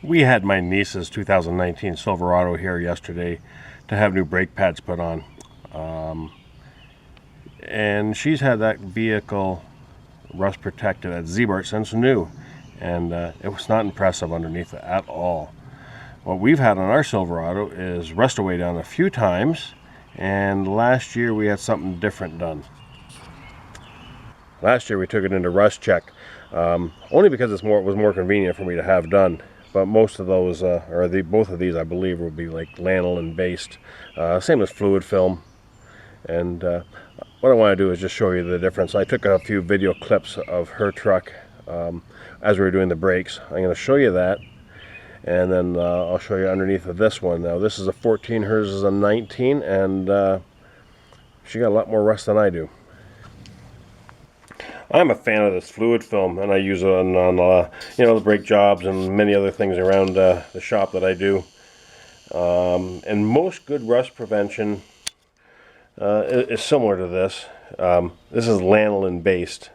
We had my niece's 2019 Silverado here yesterday to have new brake pads put on. And she's had that vehicle rust protected at Ziebart since new. And it was not impressive underneath it at all. What we've had on our Silverado is rust away done a few times. And last year we had something different done. Last year we took it into rust check. Only because it was more convenient for me to have done. But most of those, both of these, I believe, will be like lanolin-based. Same as fluid film. And what I want to do is just show you the difference. I took a few video clips of her truck as we were doing the brakes. I'm going to show you that. And then I'll show you underneath of this one. Now this is a 14, hers is a 19. And she got a lot more rust than I do. I'm a fan of this fluid film, and I use it on the brake jobs and many other things around the shop that I do. And most good rust prevention is similar to this. This is lanolin-based.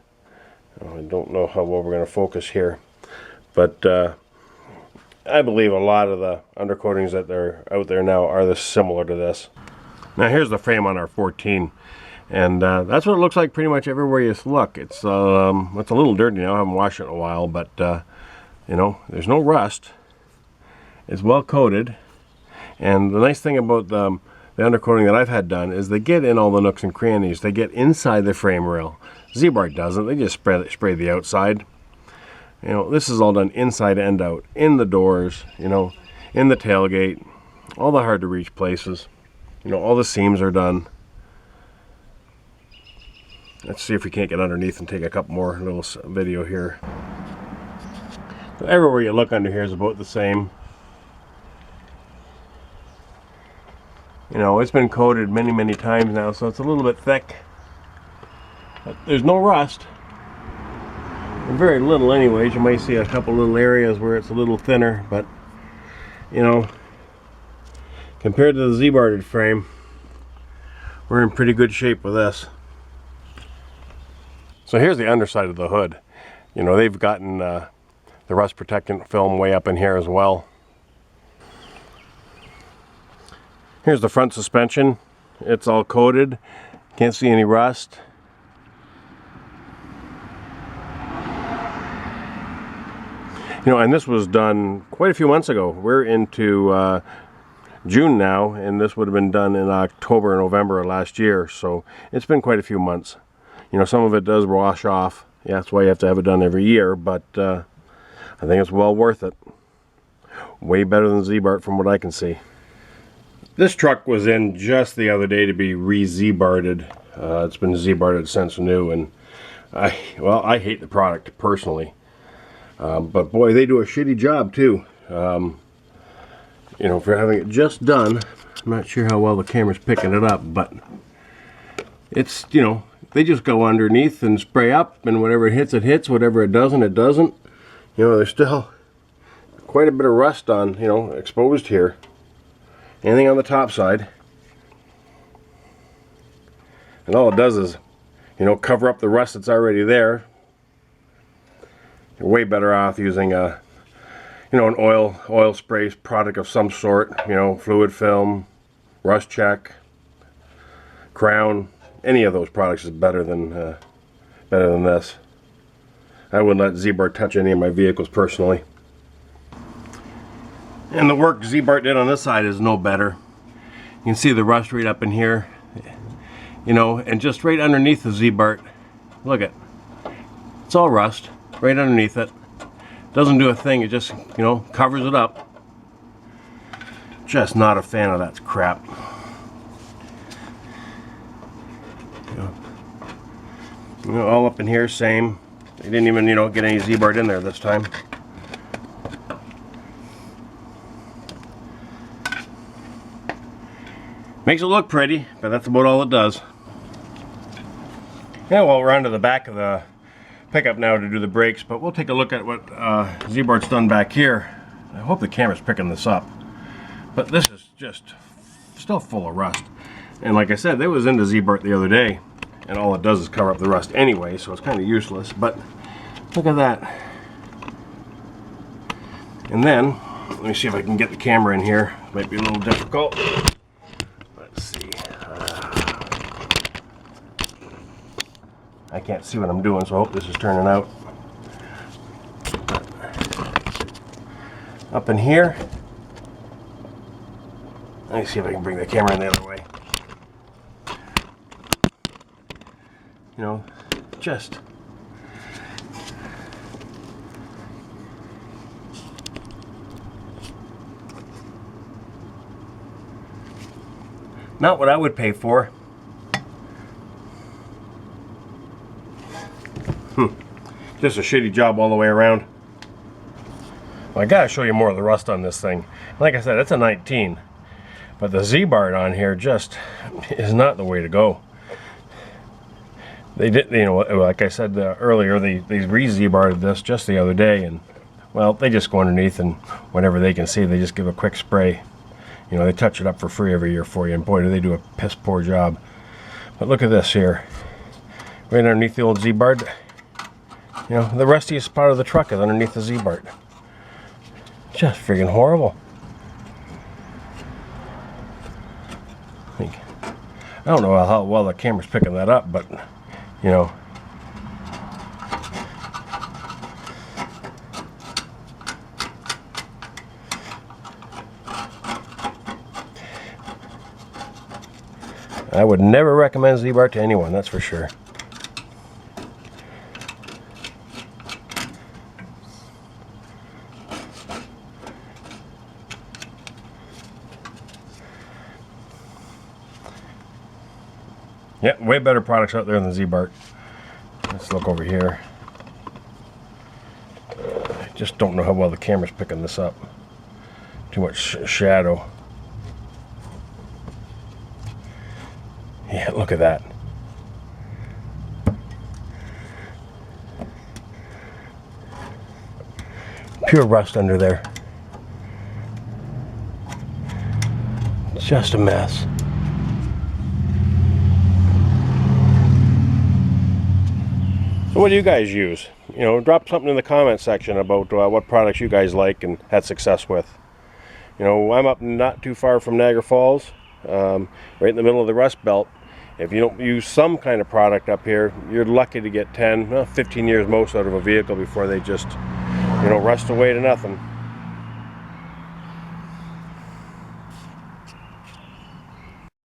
I don't know how well we're going to focus here, but I believe a lot of the undercoatings that are out there now are similar to this. Now here's the frame on our 14. And that's what it looks like pretty much everywhere you look. It's a little dirty now. I haven't washed it in a while, but there's no rust. It's well coated. And the nice thing about the undercoating that I've had done is they get in all the nooks and crannies. They get inside the frame rail. Ziebart doesn't. They just spray the outside. This is all done inside and out, in the doors, in the tailgate, all the hard to reach places. All the seams are done. Let's see if we can't get underneath and take a couple more little video here. So everywhere you look under here is about the same. It's been coated many times now, so it's a little bit thick. But there's no rust. And very little anyways. You might see a couple little areas where it's a little thinner, but compared to the Ziebarted frame, we're in pretty good shape with this. So here's the underside of the hood. They've gotten the rust protectant film way up in here as well. Here's the front suspension. It's all coated. Can't see any rust. And this was done quite a few months ago. We're into June now, and this would have been done in October or November of last year. So it's been quite a few months. Some of it does wash off. Yeah, that's why you have to have it done every year, but I think it's well worth it. Way better than Ziebart from what I can see. This truck was in just the other day to be re-Ziebarted. It's been Ziebarted since new, and I hate the product personally. But boy, they do a shitty job too. For having it just done. I'm not sure how well the camera's picking it up, but it's, they just go underneath and spray up, and whatever it hits, whatever it doesn't, it doesn't. There's still quite a bit of rust on, exposed here. Anything on the top side. And all it does is, cover up the rust that's already there. You're way better off using an oil spray product of some sort, fluid film, rust check, Krown. Any of those products is better than this. I wouldn't let Ziebart touch any of my vehicles personally. And the work Ziebart did on this side is no better. You can see the rust right up in here, and just right underneath the Ziebart. Look at, it's all rust right underneath it. Doesn't do a thing. It just covers it up. Just not a fan of that crap. All up in here, same. They didn't even, get any Ziebart in there this time. Makes it look pretty, but that's about all it does. Yeah, well, we're onto the back of the pickup now to do the brakes, but we'll take a look at what Ziebart's done back here. I hope the camera's picking this up. But this is just still full of rust. And like I said, they was into Ziebart the other day, and all it does is cover up the rust anyway, so it's kind of useless. But look at that. And then Let me see if I can get the camera in here. Might be a little difficult. Let's see. I can't see what I'm doing, so I hope this is turning out. Up in here. Let me see if I can bring the camera in the other way. You know, just not what I would pay for. Just a shitty job all the way around. Well, I gotta show you more of the rust on this thing. Like I said, it's a 19, but the Ziebart on here just is not the way to go. They did, you know, like I said earlier, they re-Ziebarted this just the other day, and well, they just go underneath and whatever they can see, they just give a quick spray. You know, they touch it up for free every year for you, and boy, do they do a piss poor job. But look at this here, right underneath the old Ziebart. You know, the rustiest part of the truck is underneath the Ziebart. Just friggin' horrible. I don't know how well the camera's picking that up, but you know. I would never recommend Ziebart to anyone, that's for sure. Yeah, way better products out there than Ziebart. Let's look over here. I just don't know how well the camera's picking this up. Too much shadow. Yeah, look at that. Pure rust under there. It's just a mess. So what do you guys use? You know, drop something in the comment section about what products you guys like and had success with. You know, I'm up not too far from Niagara Falls, right in the middle of the Rust Belt. If you don't use some kind of product up here, you're lucky to get 10, well, 15 years most out of a vehicle before they just, you know, rust away to nothing.